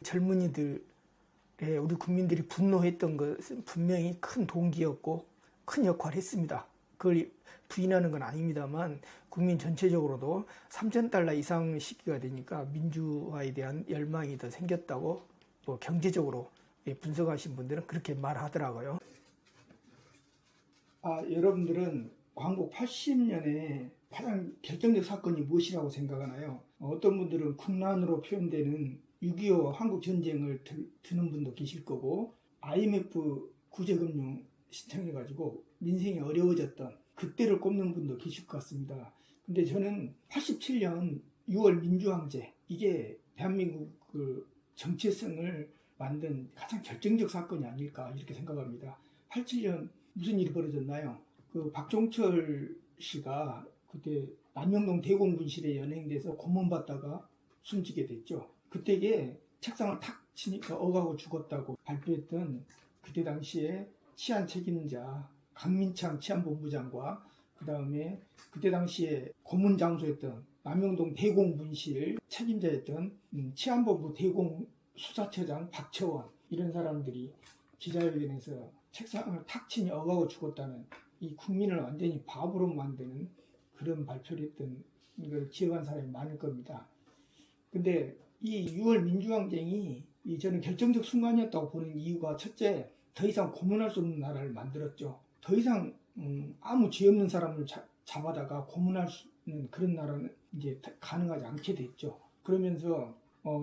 젊은이들의 우리 국민들이 분노했던 것은 분명히 큰 동기였고 큰 역할을 했습니다. 그걸 부인하는 건 아닙니다만 국민 전체적으로도 3,000달러 이상 시기가 되니까 민주화에 대한 열망이 더 생겼다고 뭐 경제적으로 분석하신 분들은 그렇게 말하더라고요. 여러분들은 광복 80년에 가장 결정적 사건이 무엇이라고 생각하나요? 어떤 분들은 국난으로 표현되는 6.25 한국전쟁을 드는 분도 계실 거고, IMF 구제금융 신청해가지고 민생이 어려워졌던 그때를 꼽는 분도 계실 것 같습니다. 근데 저는 87년 6월 민주항쟁, 이게 대한민국 정체성을 만든 가장 결정적 사건이 아닐까 이렇게 생각합니다. 87년 무슨 일이 벌어졌나요? 박종철 씨가 그때 남영동 대공분실에 연행돼서 고문받다가 숨지게 됐죠. 그때에 책상을 탁 치니까 어가고 죽었다고 발표했던 그때 당시에 치안 책임자 강민창 치안본부장과 그 다음에 그때 당시에 고문 장소였던 남영동 대공분실 책임자였던 치안본부 대공수사처장 박채원, 이런 사람들이 기자회견에서 책상을 탁 치니 어가고 죽었다는, 이 국민을 완전히 바보로 만드는 그런 발표를 했던 걸 기억한 사람이 많을 겁니다. 근데 이 6월 민주항쟁이 저는 결정적 순간이었다고 보는 이유가, 첫째, 더 이상 고문할 수 없는 나라를 만들었죠. 더 이상 아무 죄 없는 사람을 잡아다가 고문할 수 있는 그런 나라는 이제 가능하지 않게 됐죠. 그러면서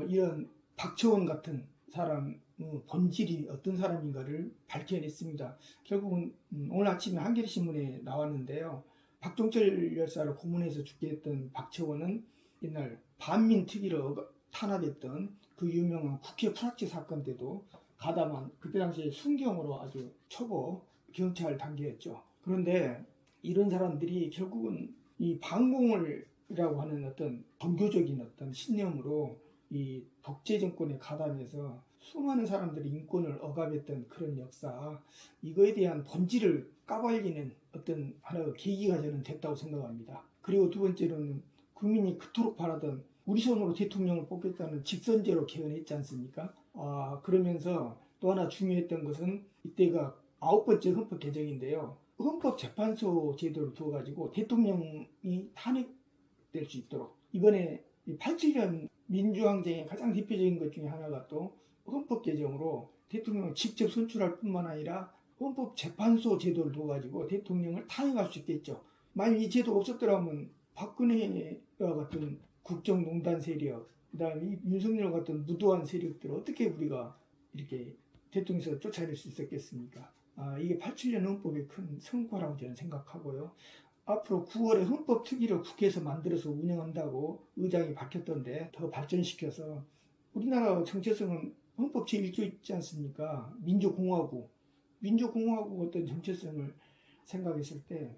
이런 박채원 같은 사람 본질이 어떤 사람인가를 밝혀냈습니다. 결국은 오늘 아침에 한겨레신문에 나왔는데요. 박종철 열사를 고문해서 죽게 했던 박채원은 옛날 반민특위로 탄압했던 그 유명한 국회 프락치 사건 때도 가담한, 그때 당시에 순경으로 아주 초보 경찰 단계였죠. 그런데 이런 사람들이 결국은 이 반공을이라고 하는 어떤 종교적인 어떤 신념으로 이 독재 정권에 가담해서 수많은 사람들이 인권을 억압했던 그런 역사, 이거에 대한 본질을 까발리는 어떤 하나의 계기가 저는 됐다고 생각합니다. 그리고 두 번째로는 국민이 그토록 바라던 우리 손으로 대통령을 뽑겠다는 직선제로 개헌했지 않습니까? 그러면서 또 하나 중요했던 것은 이때가 9번째 헌법 개정인데요. 헌법재판소 제도를 두어가지고 대통령이 탄핵될 수 있도록, 이번에 87년 민주항쟁의 가장 대표적인 것 중에 하나가 또 헌법 개정으로 대통령을 직접 선출할 뿐만 아니라 헌법재판소 제도를 두어가지고 대통령을 탄핵할 수 있겠죠. 만약 이 제도가 없었더라면 박근혜와 같은 국정농단 세력, 그 다음에 윤석열 같은 무도한 세력들을 어떻게 우리가 이렇게 대통령에서 쫓아낼 수 있었겠습니까? 이게 87년 헌법의 큰 성과라고 저는 생각하고요. 앞으로 9월에 헌법특위를 국회에서 만들어서 운영한다고 의장이 밝혔던데, 더 발전시켜서 우리나라 정체성은 헌법 제1조 있지 않습니까? 민주공화국 어떤 정체성을 생각했을 때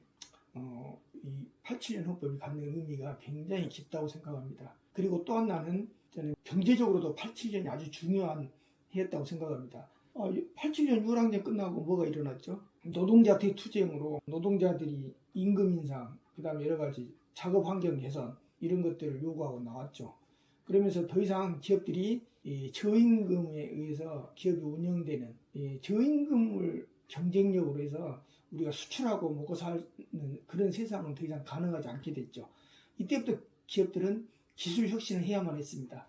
이 87년 헌법이 갖는 의미가 굉장히 깊다고 생각합니다. 그리고 또 하나는 저는 경제적으로도 87년이 아주 중요한 해였다고 생각합니다. 87년 유랑쟁 끝나고 뭐가 일어났죠? 노동자 대투쟁으로 노동자들이 임금 인상, 그 다음에 여러 가지 작업 환경 개선, 이런 것들을 요구하고 나왔죠. 그러면서 더 이상 기업들이 저임금에 의해서 기업이 운영되는 저임금을 경쟁력으로 해서 우리가 수출하고 먹고 사는 그런 세상은 더 이상 가능하지 않게 됐죠. 이때부터 기업들은 기술 혁신을 해야만 했습니다.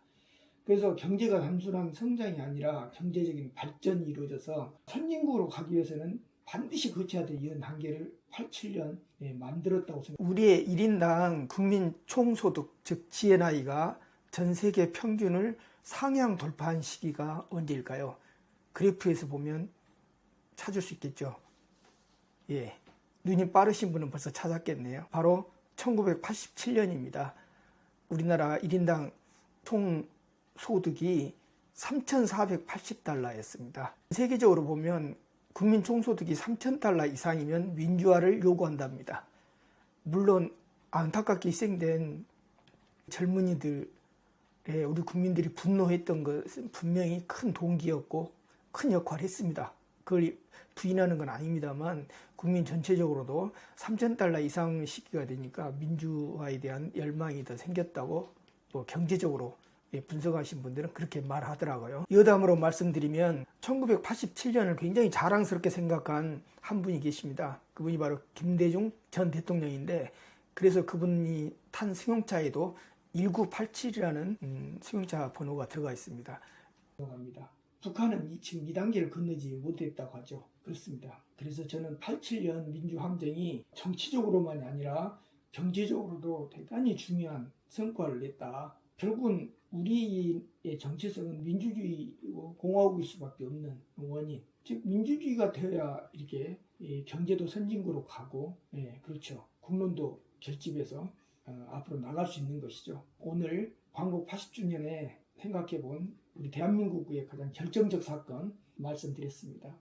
그래서 경제가 단순한 성장이 아니라 경제적인 발전이 이루어져서 선진국으로 가기 위해서는 반드시 거쳐야 될 이런 단계를 87년에 만들었다고 생각합니다. 우리의 1인당 국민 총소득, 즉 GNI가 전 세계 평균을 상향 돌파한 시기가 언제일까요? 그래프에서 보면 찾을 수 있겠죠. 눈이 빠르신 분은 벌써 찾았겠네요. 바로 1987년입니다. 우리나라 1인당 총 소득이 3,480달러였습니다. 세계적으로 보면 국민 총소득이 3,000달러 이상이면 민주화를 요구한답니다. 물론 안타깝게 희생된 젊은이들의 우리 국민들이 분노했던 것은 분명히 큰 동기였고 큰 역할을 했습니다. 그걸 부인하는 건 아닙니다만 국민 전체적으로도 3,000달러 이상 시기가 되니까 민주화에 대한 열망이 더 생겼다고 뭐 경제적으로 분석하신 분들은 그렇게 말하더라고요. 여담으로 말씀드리면 1987년을 굉장히 자랑스럽게 생각한 한 분이 계십니다. 그분이 바로 김대중 전 대통령인데, 그래서 그분이 탄 승용차에도 1987이라는 승용차 번호가 들어가 있습니다. 북한은 지금 2단계를 건너지 못했다고 하죠. 그렇습니다. 그래서 저는 87년 민주항쟁이 정치적으로만이 아니라 경제적으로도 대단히 중요한 성과를 냈다. 결국은 우리의 정체성은 민주주의고 공화국일 수밖에 없는 원인. 즉 민주주의가 되어야 이렇게 경제도 선진국으로 가고, 그렇죠. 국론도 결집해서 앞으로 나갈 수 있는 것이죠. 오늘 광복 80주년에 생각해본 우리 대한민국의 가장 결정적 사건 말씀드렸습니다.